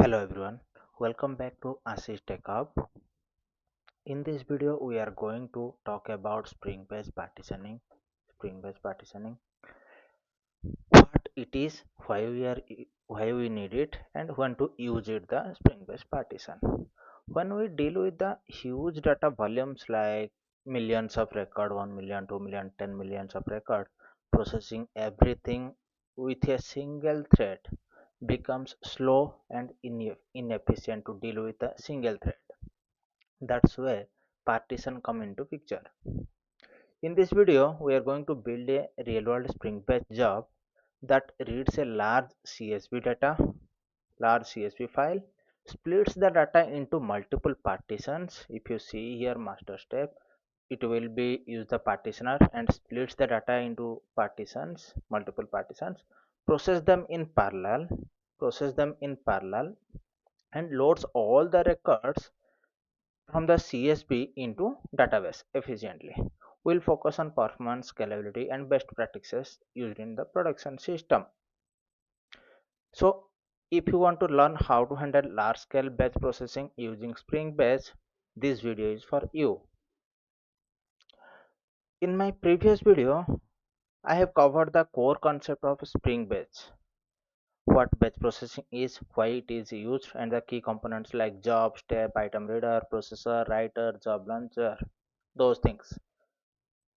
Hello everyone, welcome back to AsishTechHub. In this video, we are going to talk about Spring Batch Partitioning. Spring Batch Partitioning, what it is, why we need it, and when to use it. The Spring Batch Partition. When we deal with the huge data volumes like millions of record, 1 million, 2 million, 10 millions of record, processing everything with a single thread becomes slow and inefficient to deal with a single thread. That's where partition come into picture. In this video, we are going to build a real-world Spring Batch job that reads a large CSV file, splits the data into multiple partitions. If you see here master step, it will be use the partitioner and splits the data into partitions, multiple partitions, process them in parallel, and loads all the records from the CSV into database efficiently. We'll focus on performance, scalability, and best practices used in the production system. So, if you want to learn how to handle large-scale batch processing using Spring Batch, this video is for you. In my previous video, I have covered the core concept of Spring Batch, what batch processing is, why it is used, and the key components like job, step, item reader, processor, writer, job launcher, those things.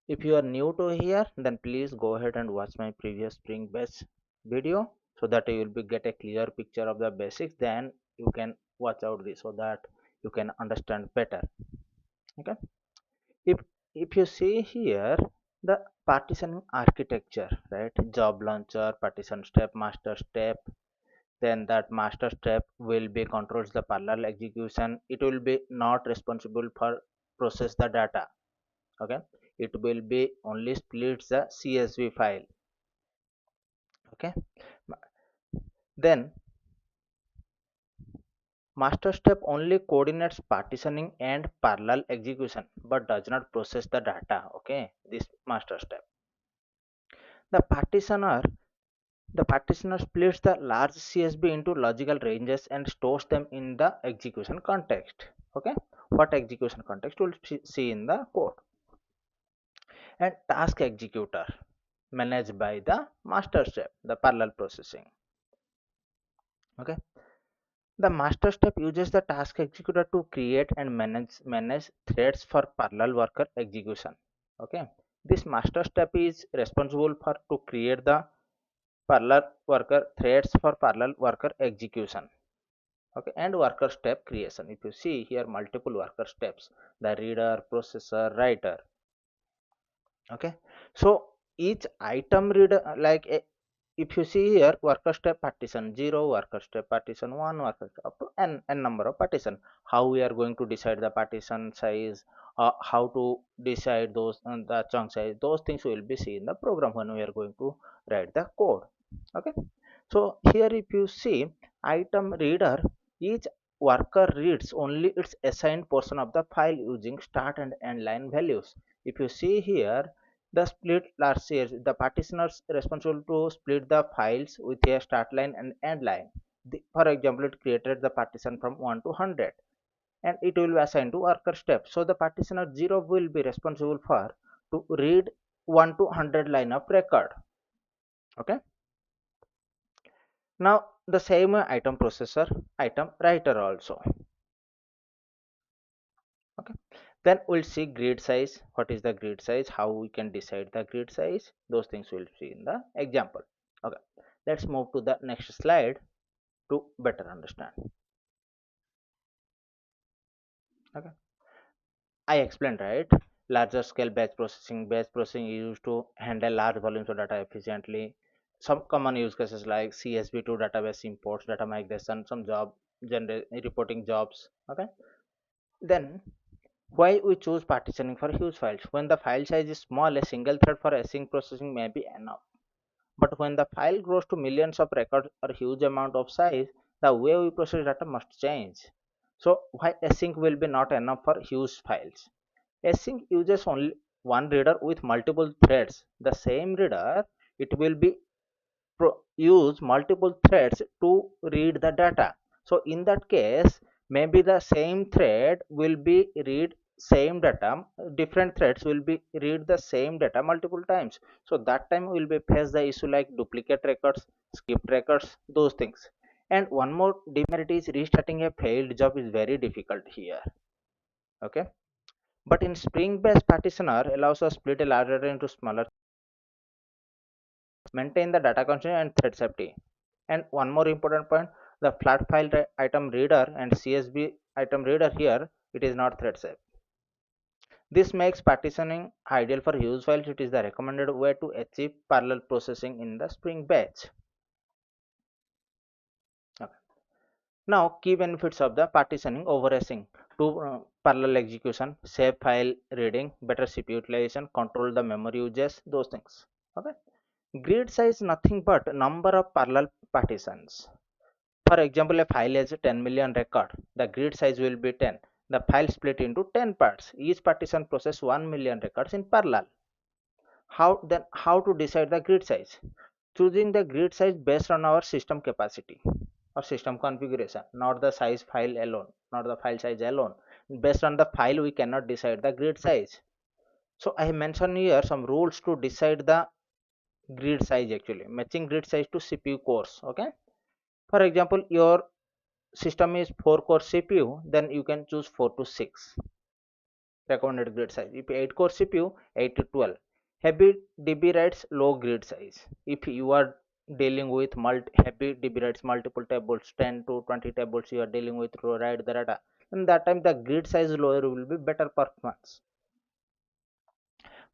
If you are new to here, then please go ahead and watch my previous Spring Batch video so that you will get a clear picture of the basics. Then you can watch out this so that you can understand better. Okay. If you see here the partitioning architecture, right? Job launcher, partition step, master step. Then that master step will be controls the parallel execution. It will be not responsible for process the data. Okay, it will be only splits the CSV file. Okay, then master step only coordinates partitioning and parallel execution but does not process the data. Okay, this master step. The partitioner splits the large CSV into logical ranges and stores them in the execution context. Okay, what execution context we'll see in the code. And task executor managed by the master step, the parallel processing. Okay, the master step uses the task executor to create and manage threads for parallel worker execution. Okay, this master step is responsible for to create the parallel worker threads for parallel worker execution. Okay, and worker step creation. If you see here multiple worker steps, the reader, processor, writer. Okay, so each item reader if you see here worker step partition 0, worker step partition 1, worker step up to n number of partition. How we are going to decide the partition size, how to decide those the chunk size, those things will be seen in the program when we are going to write the code. Okay, so here if you see item reader, each worker reads only its assigned portion of the file using start and end line values. If you see here the split last year, the partitioners responsible to split the files with a start line and end line. For example, it created the partition from 1 to 100 and it will be assigned to worker step. So the partitioner 0 will be responsible for to read 1 to 100 line of record. Okay, now the same item processor, item writer also. Okay, then we'll see grid size. What is the grid size, how we can decide the grid size, those things we'll see in the example. Okay, let's move to the next slide to better understand. Okay, I explained, right? Larger scale batch processing is used to handle large volumes of data efficiently. Some common use cases like CSV to database imports, data migration, some job reporting jobs. Okay, then why we choose partitioning for huge files? When the file size is small, a single thread for async processing may be enough. But when the file grows to millions of records or huge amount of size, the way we process data must change. So why async will be not enough for huge files? Async uses only one reader with multiple threads. The same reader, it will be use multiple threads to read the data. So in that case, maybe the same thread will be read same data, different threads will be read the same data multiple times. So that time will be face the issue like duplicate records, skipped records, those things. And one more demerit is restarting a failed job is very difficult here. Okay, but in Spring Batch Partitioner allows us split a larger data into smaller, maintain the data consistency and thread safety. And one more important point, the flat file item reader and CSV item reader here, it is not thread safe. This makes partitioning ideal for huge files. It is the recommended way to achieve parallel processing in the Spring Batch. Okay. Now, key benefits of the partitioning over async: to parallel execution, save file reading, better CPU utilization, control the memory uses, those things. Okay. Grid size nothing but number of parallel partitions. For example, a file has 10 million record. The grid size will be 10. The file split into 10 parts. Each partition process 1 million records in parallel. How to decide the grid size? Choosing the grid size based on our system capacity or system configuration, not the size file alone, not the file size alone. Based on the file, we cannot decide the grid size. So I have mentioned here some rules to decide the grid size, actually matching grid size to CPU cores. Okay, for example, your system is 4 core CPU, then you can choose 4 to 6 recommended grid size. If 8 core CPU, 8 to 12. Heavy DB writes low grid size. If you are dealing with heavy DB writes multiple tables, 10 to 20 tables you are dealing with to write the data, then that time the grid size lower will be better performance.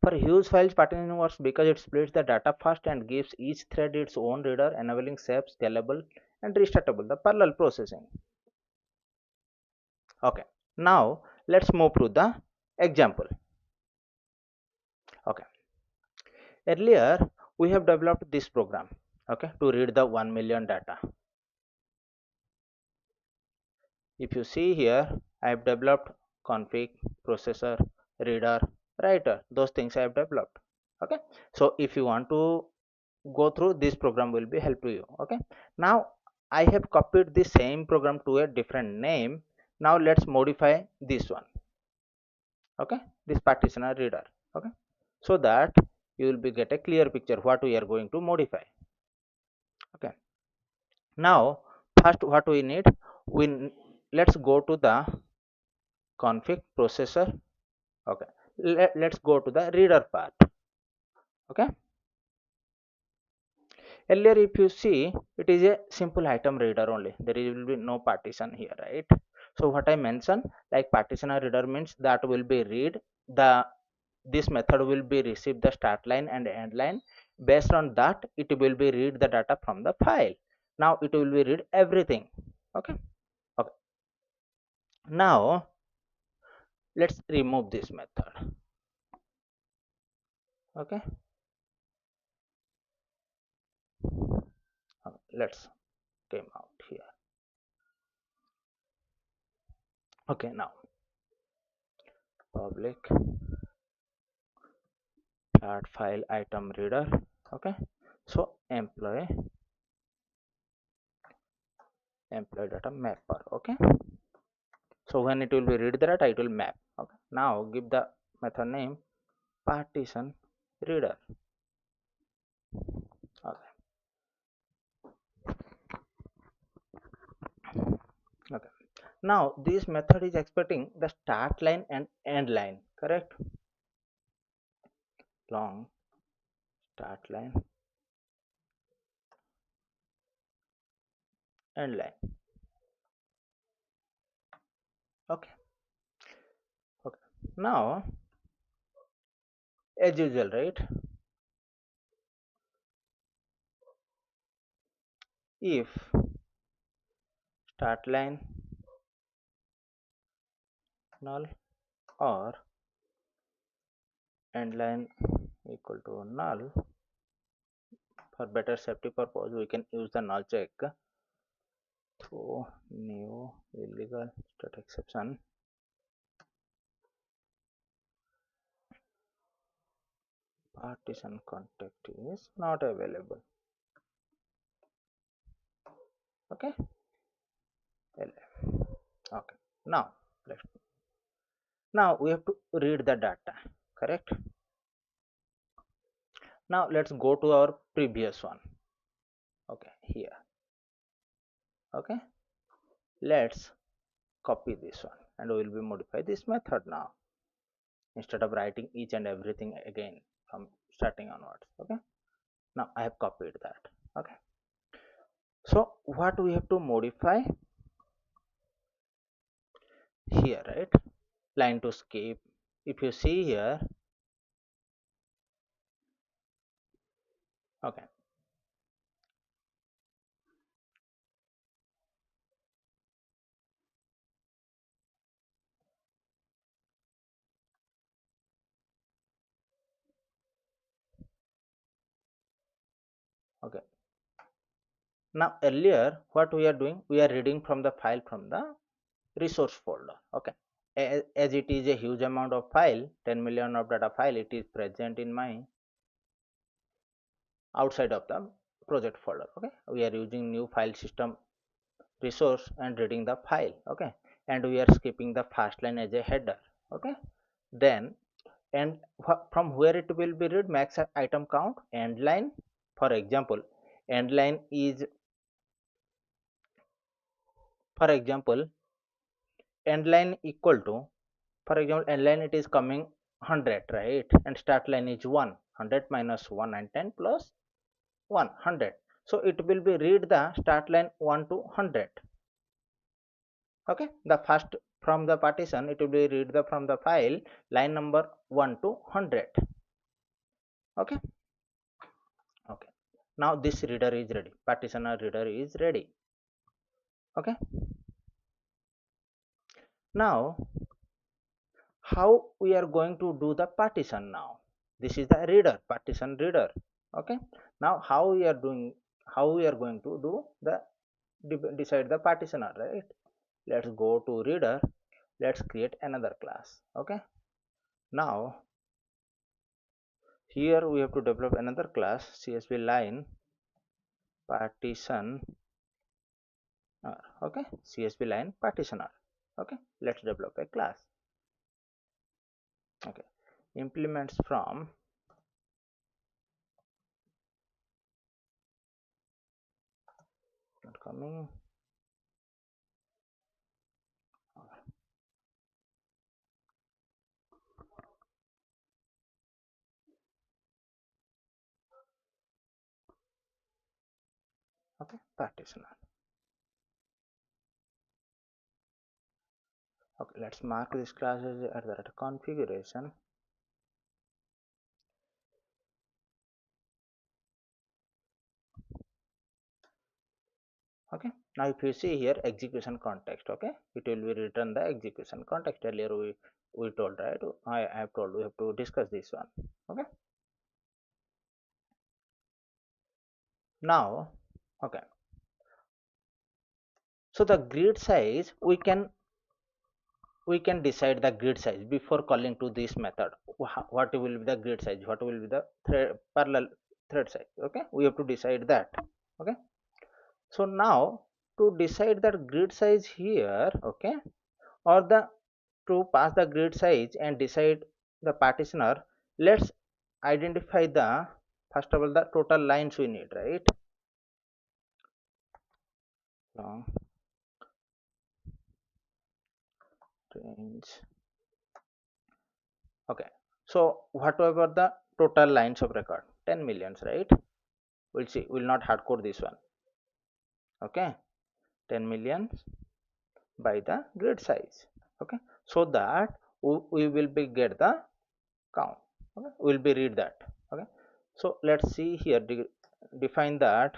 For huge files, partitioning works because it splits the data fast and gives each thread its own reader, enabling safe, scalable, and restartable the parallel processing. Okay, now let's move to the example. Okay, earlier we have developed this program, okay, to read the 1 million data. If you see here, I have developed config, processor, reader, writer, those things I have developed. Okay, so if you want to go through, this program will be help to you. Okay, now I have copied the same program to a different name. Now let's modify this one. Okay, this partitioner reader. Okay, so that you will be get a clear picture what we are going to modify. Okay, now first what we need, we let's go to the config, processor. Okay, let's go to the reader part. Okay, earlier if you see, it is a simple item reader only, there will be no partition here, right? So what I mentioned, like partitioner reader means that will be read the, this method will be receive the start line and end line. Based on that, it will be read the data from the file. Now it will be read everything. Okay, okay, now let's remove this method. Okay, let's came out here. Okay, now public start file item reader. Okay, so employee data mapper. Okay, so when it will be read the data, it will map. Okay, now give the method name partition reader. Okay, okay, now this method is expecting the start line and end line, correct? Long start line, end line. Okay, okay, now as usual, right, if start line null or end line equal to null, for better safety purpose we can use the null check. Throw new illegal state exception, partition contact is not available. Okay, Okay, now let's now we have to read the data, correct? Now let's go to our previous one. Okay, here. Okay, let's copy this one and we will be modify this method now instead of writing each and everything again from starting onwards. Okay, now I have copied that. Okay, so what we have to modify here, right? Line to skip. If you see here, okay, okay. Now earlier, what we are doing, we are reading from the file from the resource folder. Okay, as it is a huge amount of file, 10 million of data file, it is present in my outside of the project folder. Okay, we are using new file system resource and reading the file. Okay, and we are skipping the first line as a header. Okay, then and from where it will be read, max item count, end line. For example, end line is, for example, end line equal to, for example, end line it is coming 100, right? And start line is 100 minus 1 and 10 plus 100. So it will be read the start line 1 to 100. Okay, the first from the partition it will be read the from the file line number 1 to 100. Okay, okay. Now this reader is ready, partitioner reader is ready. Okay, now how we are going to do the partition now? This is the reader, partition reader. Okay, now how we are doing, how we are going to do the decide the partitioner, right? Let's go to reader, let's create another class. Okay, now here we have to develop another class, csv line partition. Okay, csv line partitioner. Okay, let's develop a class. Okay, implements from, not coming. Okay, partitioner. Okay, let's mark this class as at the configuration. Okay, now if you see here execution context, okay, it will be written the execution context. Earlier we told, right? I have told we have to discuss this one. Okay, now, okay, so the grid size, we can decide the grid size before calling to this method. What will be the grid size, what will be the parallel thread size? Okay, we have to decide that. Okay, so now to decide that grid size here, okay, or the to pass the grid size and decide the partitioner, let's identify the, first of all, the total lines we need, right? Long range. Okay, so whatever the total lines of record, 10 millions, right? We'll see, we'll not hardcode this one. Okay, 10 millions by the grid size. Okay, so that we will be get the count. Okay, we'll be read that. Okay, so let's see here, define that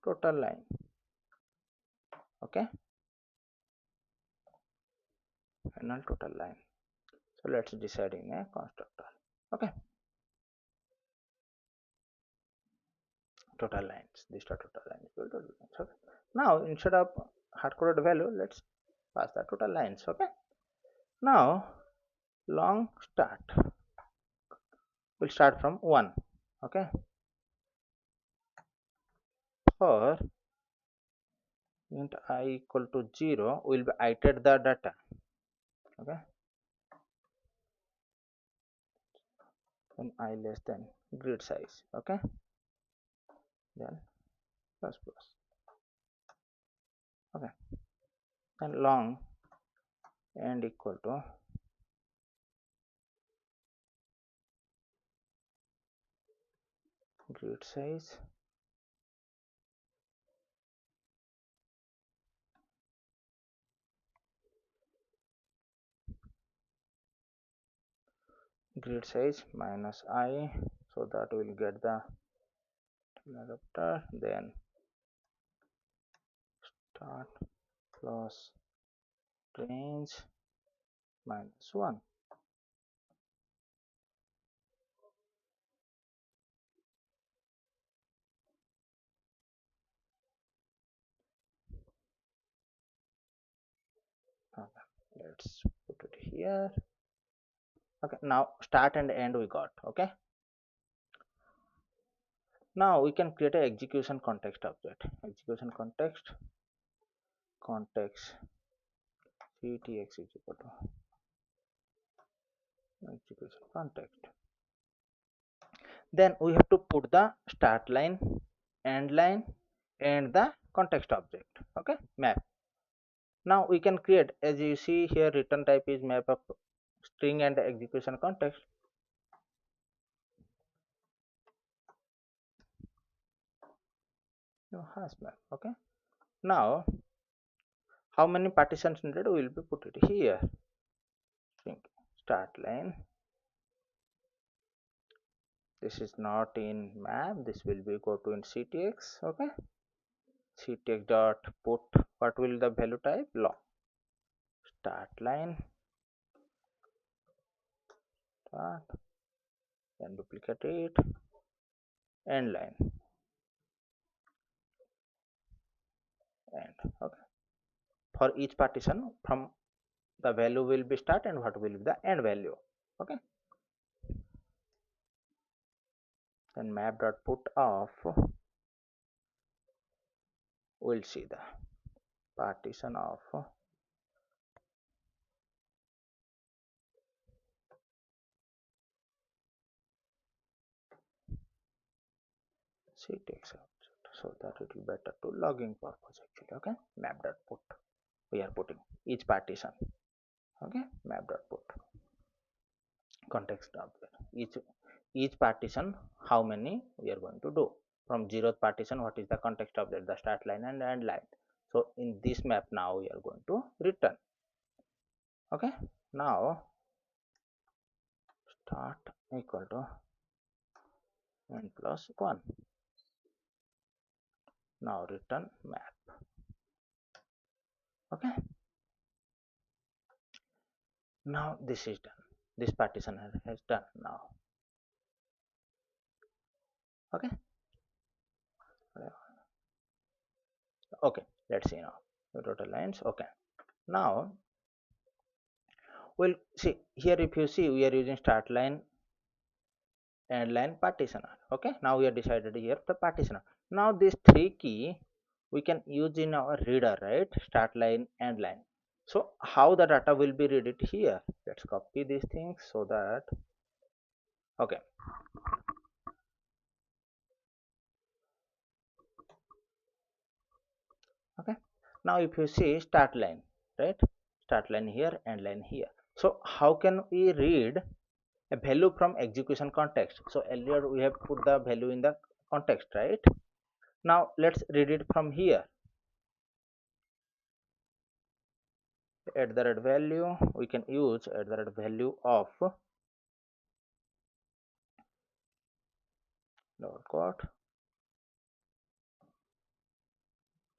total line. Okay, final total line. So let's decide in a constructor. Okay, total lines, this total line equal to total lines. Okay, now instead of hard-coded value, let's pass the total lines. Okay, now long start will start from 1. Okay, for int I equal to 0 will be iterate the data. Okay, when I less than grid size. Okay, then plus plus. Okay, and long and equal to grid size minus I, so that will get the adapter, then start plus range minus 1. Okay, let's put it here. Okay, now start and end we got. Okay, now we can create a execution context object. Execution context TaskExecutor execution context. Then we have to put the start line, end line, and the context object. Okay, map. Now we can create, as you see here, return type is map of string and execution context. Has map. Okay, now how many partitions needed will be put it here. String start line, this is not in map, this will be go to in ctx. Okay, ctx dot put, what will the value type? Long. Start line, start, then duplicate it, end line, end. Okay, for each partition from the value will be start and what will be the end value. Okay, then map dot put of, we'll see the partition of ctx object, so that it will better to logging purpose actually. Okay, map dot put, we are putting each partition. Okay, map dot put context object, each partition how many we are going to do. From 0th partition, what is the context object? The start line and end line. So in this map now we are going to return. Okay, now start equal to n plus 1. Now return map. Okay, now this is done, this partition has done now. Okay, okay, let's see now the total lines. Okay, now we'll see here, if you see we are using start line, end line, partitioner. Okay, now we have decided here the partitioner. Now these three key we can use in our reader, right? Start line, end line. So how the data will be read it here? Let's copy these things so that, okay, okay, now if you see start line, right? Start line here, end line here. So how can we read a value from execution context? So earlier we have put the value in the context, right? Now let's read it from here. At the red value, we can use at the red value of double quote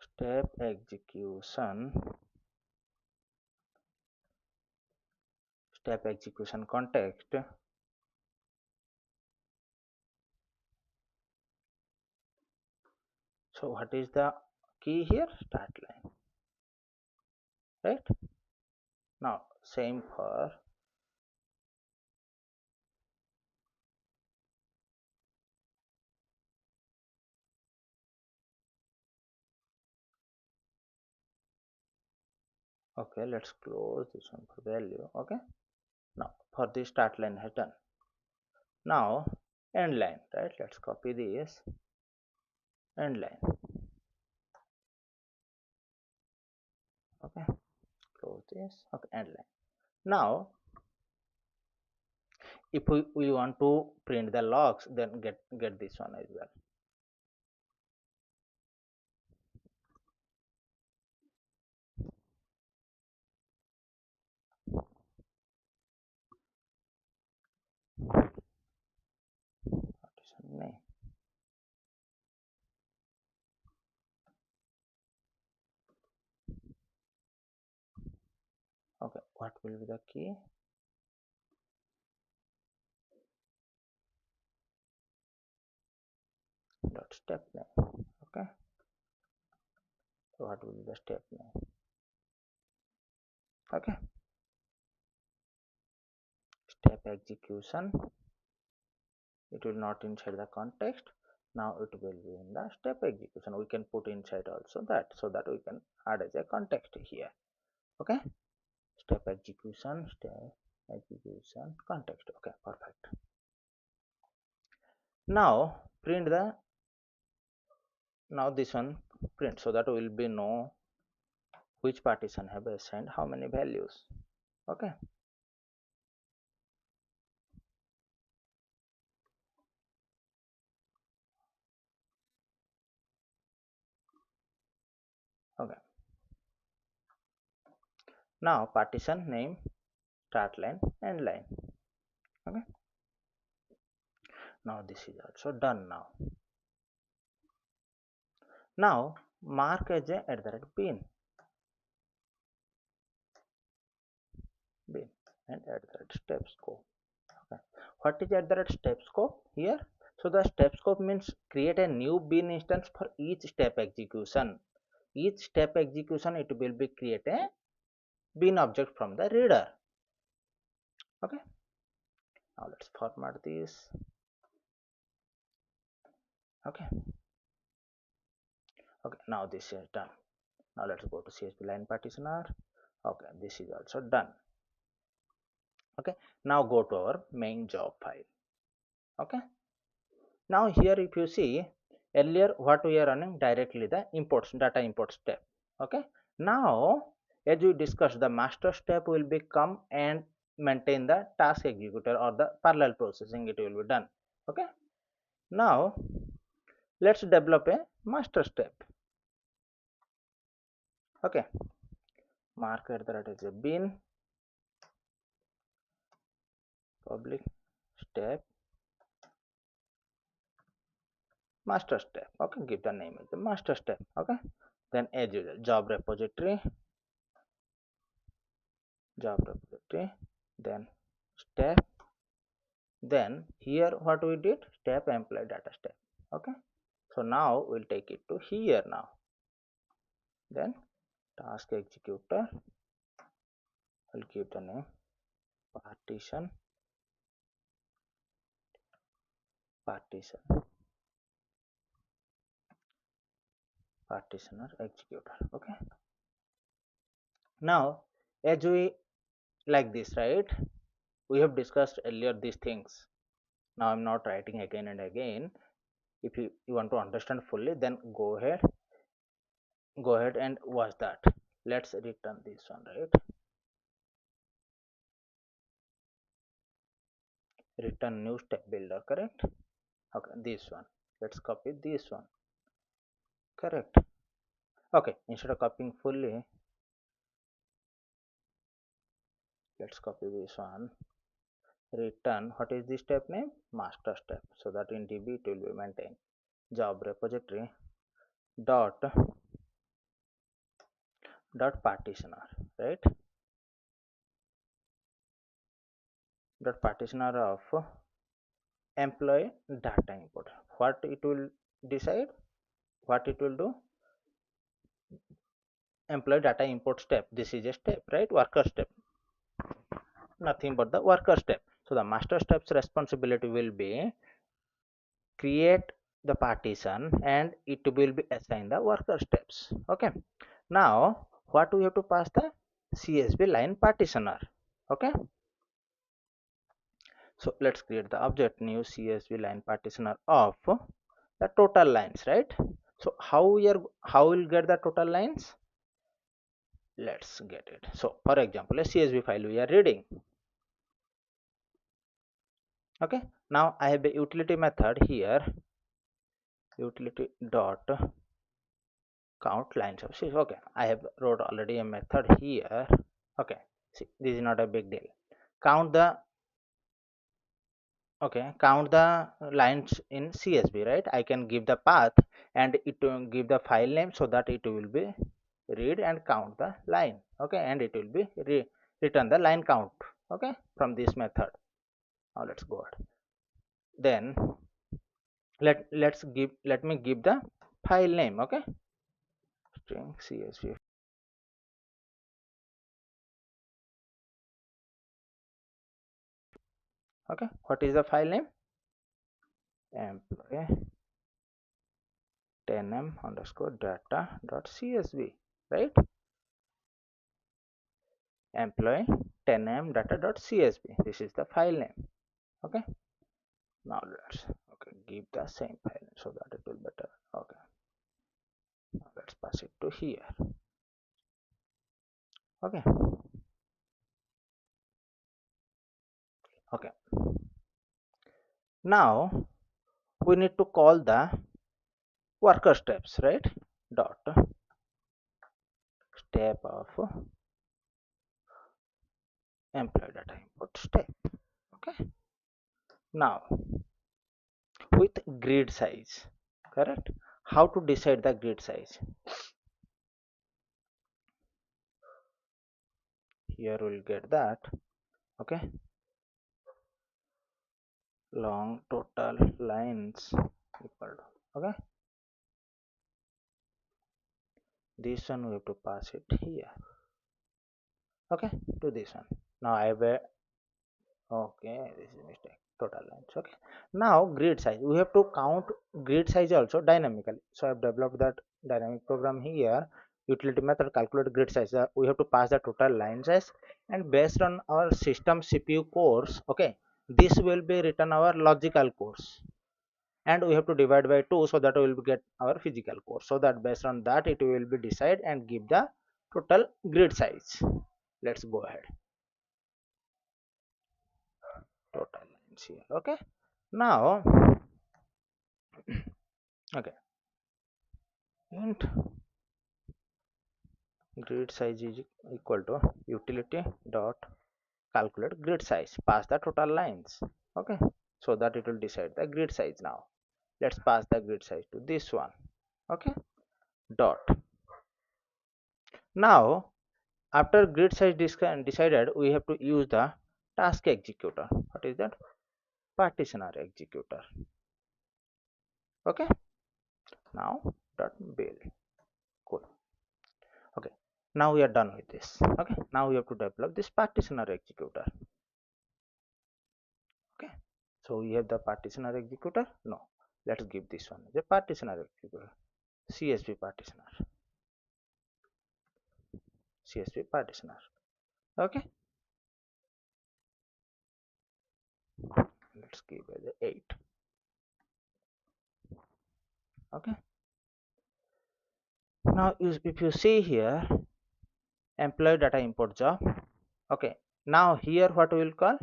step execution context. So what is the key here? Start line, right? Now same for Okay, let's close this one for value. Okay, now for the start line has done. Now end line, right? Let's copy this end line. Okay, close this. Okay, end line. Now if we want to print the logs, then get this one as well. Partition name. Okay, what will be the key? Dot step name. Okay, so what will be the step name? Okay, step execution. It will not inside the context. Now it will be in the step execution. We can put inside also that, so that we can add as a context here. Okay, step execution context. Okay, perfect. Now print the, now this one print, so that will be know which partition have assigned how many values. Okay, okay. Now partition name, start line, end line. Okay, now this is also done. Now mark as a at the rate bin and at the rate step scope. Okay, what is at the rate step scope here? So the step scope means create a new bin instance for each step execution. Each step execution it will be create a bin object from the reader. Okay, now let's format this. Okay, okay, now this is done. Now let's go to CSV line partitioner. Okay, this is also done. Okay, now go to our main job file. Okay, now here if you see, earlier what we are running directly the imports, data import step. Okay, now as we discussed, the master step will become and maintain the task executor or the parallel processing, it will be done. Okay, now let's develop a master step. Okay, mark at that is a bin public step master step. Okay, give the name as the master step. Okay, then as usual job repository, then step, then here what we did, step employee data step. Okay, so now we'll take it to here. Now then task executor will give the name partitioner executor. Okay, now as we like this, right, we have discussed earlier these things. Now I'm not writing again and again. If you want to understand fully, then go ahead and watch that. Let's return this one, right? Return new step builder, correct? Okay, this one, let's copy this one, correct? Okay, instead of copying fully, let's copy this one. Return, what is the step name? Master step, so that in DB it will be maintained. Job repository dot partitioner, right? Dot partitioner of employee data import. What it will decide, what it will do, employee data import step. This is a step, right? Worker step, nothing but the worker step. So the master step's responsibility will be create the partition and it will be assigned the worker steps. Okay, now what we have to pass the CSV line partitioner. Okay, so let's create the object new CSV line partitioner of the total lines, right? So how we'll get the total lines? Let's get it. So for example, a CSV file we are reading. Okay, now I have a utility method here, utility dot count lines of CSV. Okay, I have wrote already a method here. Okay, see, this is not a big deal. Count the count the lines in CSV, right? I can give the path and it will give the file name so that it will be read and count the line. Okay, and it will be return the line count. Okay, from this method. Now let's go ahead. Then let me give the file name. Okay, string CSV. Okay, what is the file name? Employee 10m underscore data dot CSV, right? Employee 10m data dot CSV. This is the file name. Okay, now let's give the same file so that it will better. Okay, now let's pass it to here. Okay, okay, now we need to call the worker steps, right? Dot step of employee data import step. Okay, now with grid size, correct? How to decide the grid size? Here we'll get that. Okay, long total lines equal to, okay, this one we have to pass it here. Okay, to this one. Now I have a, okay, this is mistake, total lines. Okay, now grid size, we have to count grid size also dynamically. So I've developed that dynamic program here, utility method calculate grid size. We have to pass the total line size, and based on our system CPU cores, okay, this will be written our logical cores, and we have to divide by 2 so that we will get our physical core, so that based on that it will be decide and give the total grid size. Let's go ahead. Total lines here. Okay, now okay, int grid size is equal to utility dot calculate grid size, pass the total lines. Okay, so that it will decide the grid size. Now let's pass the grid size to this one. Okay, dot. Now after grid size decided, we have to use the task executor. What is that? Partitioner executor. Okay, now dot build. Cool. Okay, now we are done with this. Okay, now we have to develop this partitioner executor. Okay, so we have the partitioner executor. No, let's give this one the partitioner executor. CSV partitioner. CSV partitioner. Okay, let's give it the 8. Okay, now if you see here, employee data import job. Okay, now here what we will call,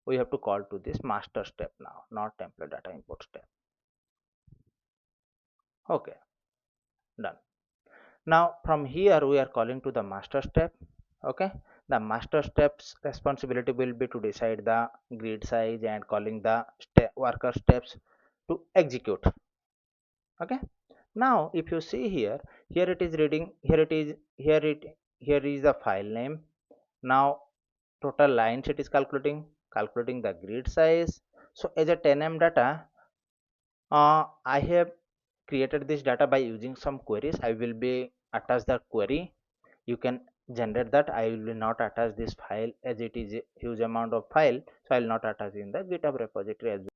we have to call to this master step now, not employee data import step. Okay, done. Now from here we are calling to the master step. Okay, the master steps responsibility will be to decide the grid size and calling the worker steps to execute. Okay, now if you see here, here it is reading, here is the file name. Now total lines it is calculating the grid size. So as a 10m data, I have created this data by using some queries. I will be attach the query, you can generate that. I will not attach this file as it is a huge amount of file, so I will not attach in the GitHub repository as well.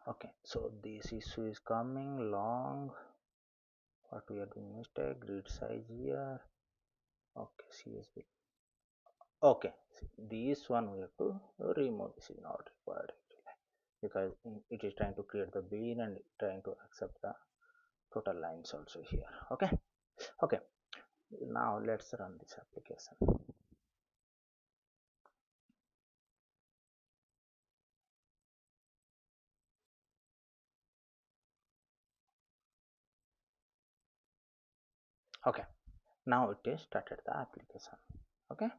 Okay, so this issue is coming long. What we are doing mistake, grid size here. Okay, CSV. Okay, see, this one we have to remove. This is not required actually because it is trying to create the bin and trying to accept the total lines also here. Okay, okay. Now let's run this application. Okay, now it is started the application. Okay,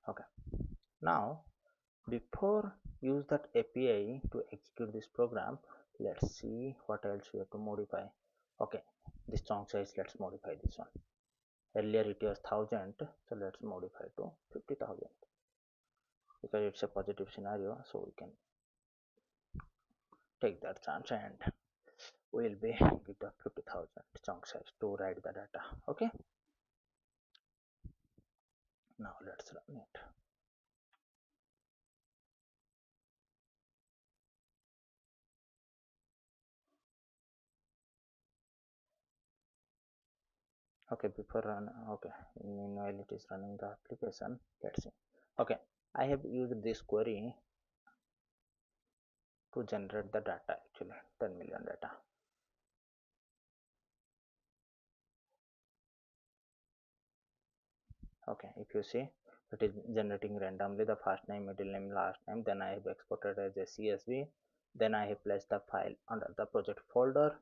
okay. Now before use that API to execute this program, let's see what else we have to modify. Okay, this chunk size, let's modify this one. Earlier it was 1000, so let's modify to 50,000 because it's a positive scenario, so we can take that chance and we'll be give the 50,000 chunk size to write the data. Okay, now let's run it. Okay, before run, okay, meanwhile it is running the application. Let's see. Okay, I have used this query to generate the data actually 10 million data. Okay, if you see it is generating randomly the first name, middle name, last name, then I have exported as a CSV, then I have placed the file under the project folder.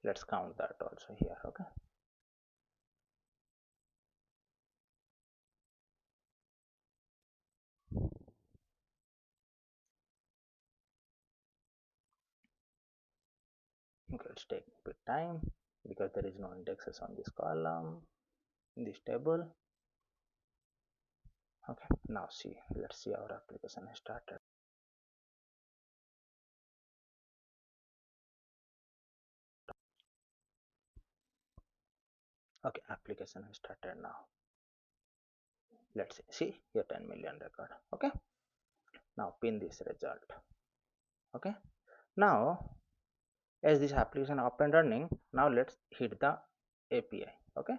Let's count that also here. Okay, okay, it's taking a bit time because there is no indexes on this column in this table. Okay, now see, let's see our application has started. Okay, application has started now. Let's see here 10 million record. Okay, now pin this result. Okay, now as this application up and running, now let's hit the API. Okay,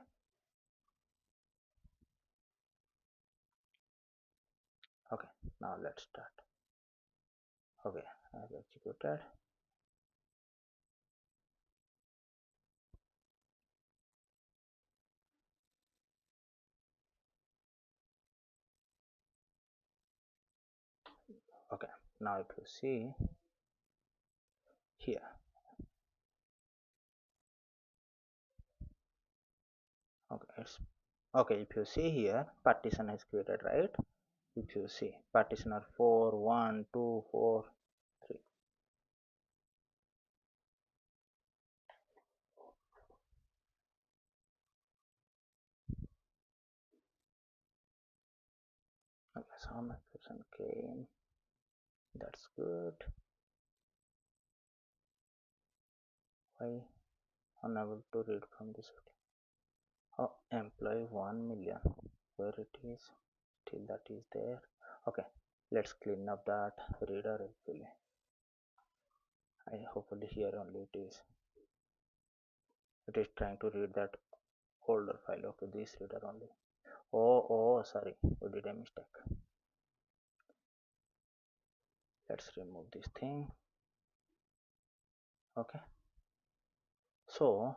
okay, now let's start. Okay, I have executed. Okay, now if you see here, okay, it's okay. If you see here, partition is created, right? If you see partitioner 4 1 2 4 3. Okay, some exception came, that's good. Why unable to read from this? Oh, employee 1 million, where it is, still that is there. Okay, let's clean up that reader actually. I hopefully here only it is trying to read that older file. Okay, this reader only. Oh, sorry, we did a mistake. Let's remove this thing. Okay, so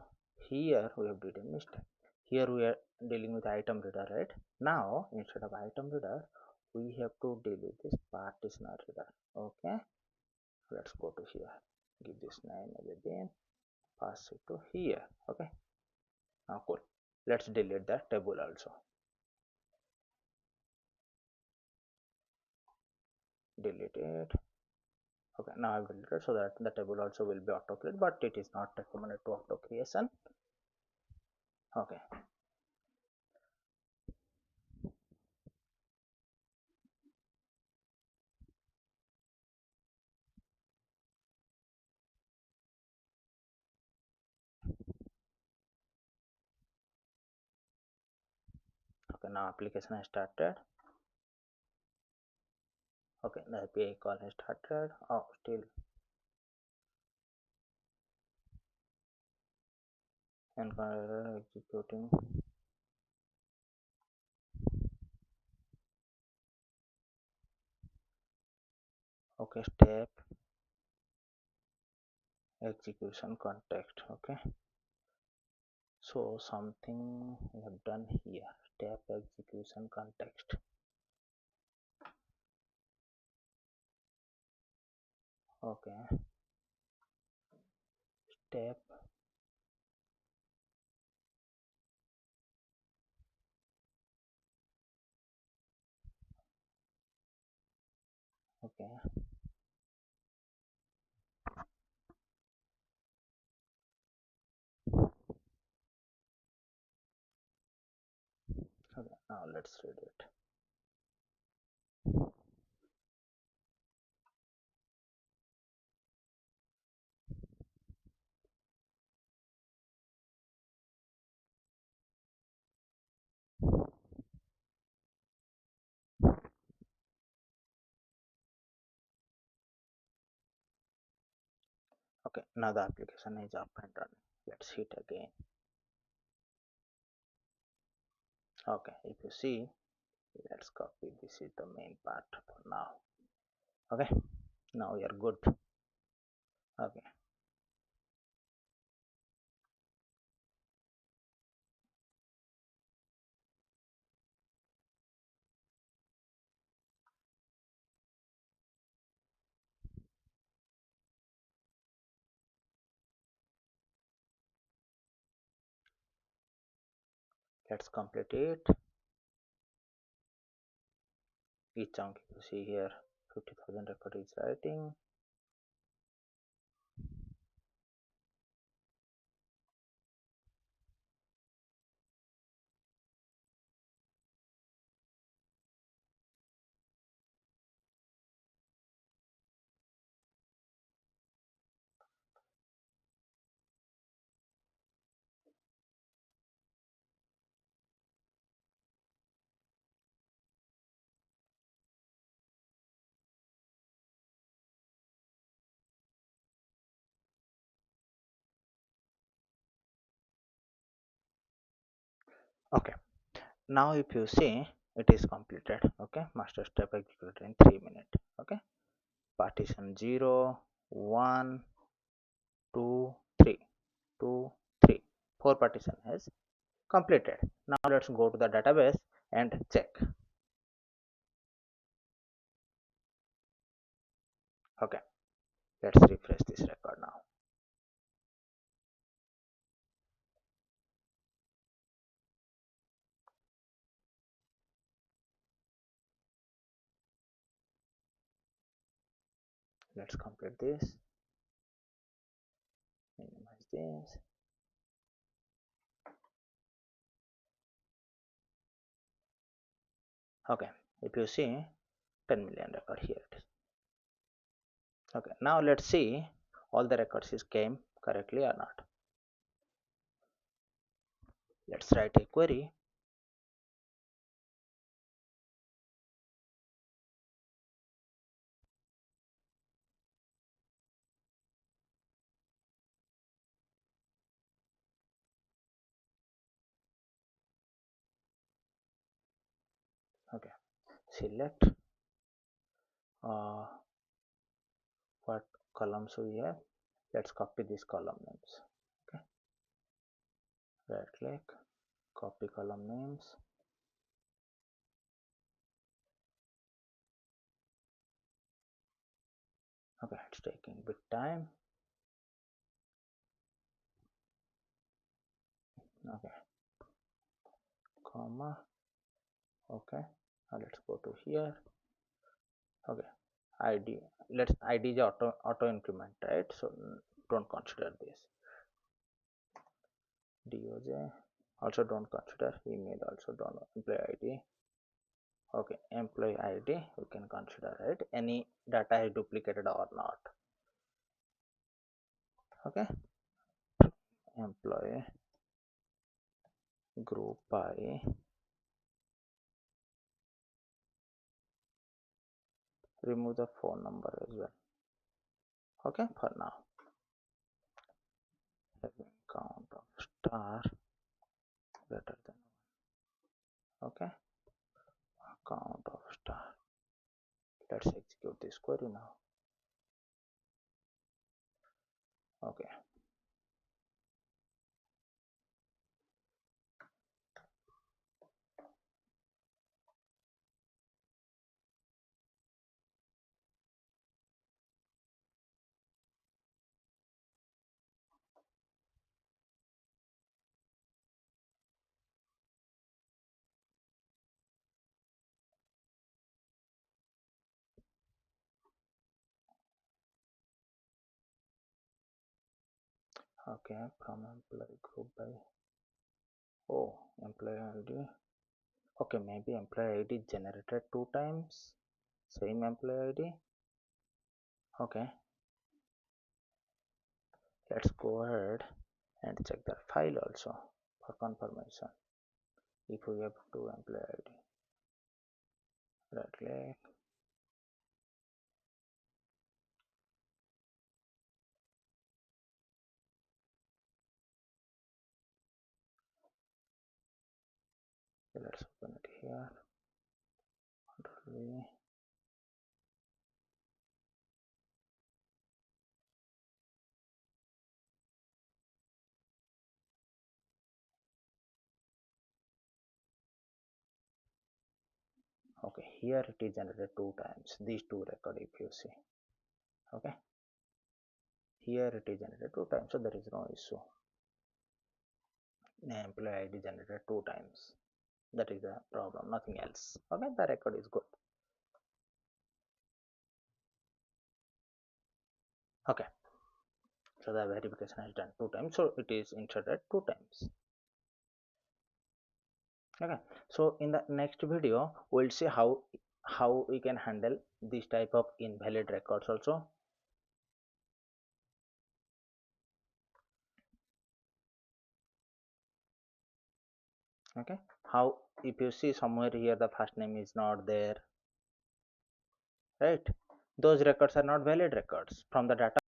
here we have did a mistake. Here we are dealing with item reader, right? Now instead of item reader we have to deal with this partitioner reader. Okay, let's go to here, give this 9 as a bin, pass it to here. Okay, now cool, let's delete that table also. Delete it. Okay, now I will delete it so that the table also will be auto created, but it is not recommended to auto creation. Okay, okay, now application has started. Okay, the API call has started. Oh, still and executing. Okay, step execution context. Okay, so something we have done here, step execution context. Okay, step. Okay, okay, now let's read it. Okay, now the application is up and running. Let's hit again. Okay, if you see, let's copy. This is the main part for now. Okay, now we are good. Okay, let's complete it. Each chunk you see here, 50,000 record is writing. Okay, now if you see, it is completed. Okay, master step executed in 3 minutes. Okay, partition 0, 1, 2, 3, 2, 3, 4 partition has completed. Now let's go to the database and check. Okay, let's refresh this record now. Let's complete this, minimize this. Okay, if you see, 10 million record, here it is. Okay, now let's see all the records is came correctly or not. Let's write a query. Okay, select uh, what columns we have. Let's copy these column names. Okay, right click, copy column names. Okay, it's taking bit time. Okay, comma. Okay, now let's go to here. Okay, id, let's id is auto increment, right? So don't consider this. doj also don't consider. Email also don't. Employee id. Okay, employee id we can consider, right? Any data is duplicated or not. Okay, employee group by remove the phone number as well. Okay, for now, having count of star greater than, okay, count of star. Let's execute this query now. Okay, okay, from employee group by, oh, employee ID. Okay, maybe employee ID generated two times, same employee ID. Okay, let's go ahead and check the file also for confirmation. If we have two employee ID, right click, let's open it here. Control V. Okay, here it is generated two times, these two record if you see. Okay, here it is generated two times, so there is no issue. Employee ID generated two times, that is the problem, nothing else. Okay, the record is good. Okay, so the verification has done two times, so it is inserted two times. Okay, so in the next video we'll see how we can handle this type of invalid records also. Okay, how if you see somewhere here the first name is not there, right, those records are not valid records from the data